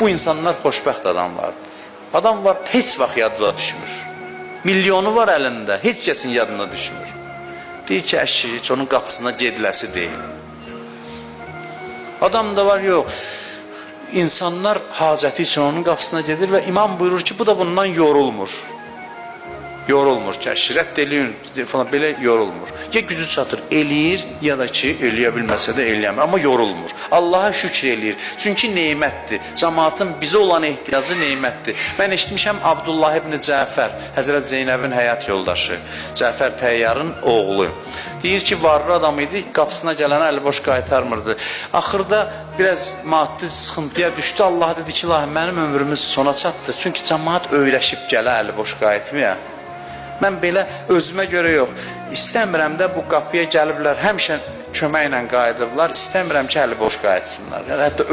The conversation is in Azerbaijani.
Bu insanlar xoşbəxt adamlardır. Adam var, heç vaxt yadına düşmür. Milyonu var əlində, heç kəsin yadına düşmür. Deyir ki, əşi, heç onun qapısına gediləsi deyil. Adam da var, yox. İnsanlar hacəti üçün onun qapısına gedir və imam buyurur ki, bu da bundan yorulmur. Yorulmur ki, şirət eləyin falan, belə yorulmur. Ya gücü çatır, eləyir, ya da ki, eləyə bilməsə də eləyəmir, amma yorulmur. Allaha şükür eləyir, çünki neymətdir. Cəmaatın bizə olan ehtiyacı neymətdir. Mən eşitmişəm Abdullah ibn Cəfər, Həzrət Zeynəbin həyat yoldaşı, Cəfər Təyyarın oğlu. Deyir ki, varlı adam idi, qapısına gələnə əli boş qaytarmırdı. Axırda biraz maddi sıxıntıya düşdü, Allah dedi ki, mənim ömrümüz sona çatdı. Çünki cəmaat öyrəşib gələ əli boş qayıtmaya. Mən belə özümə görə yox, istəmirəm də bu qapıya gəliblər, həmişə köməklə qayıdıblar, istəmirəm ki, əli boş qayıtsınlar. Yəni, hətta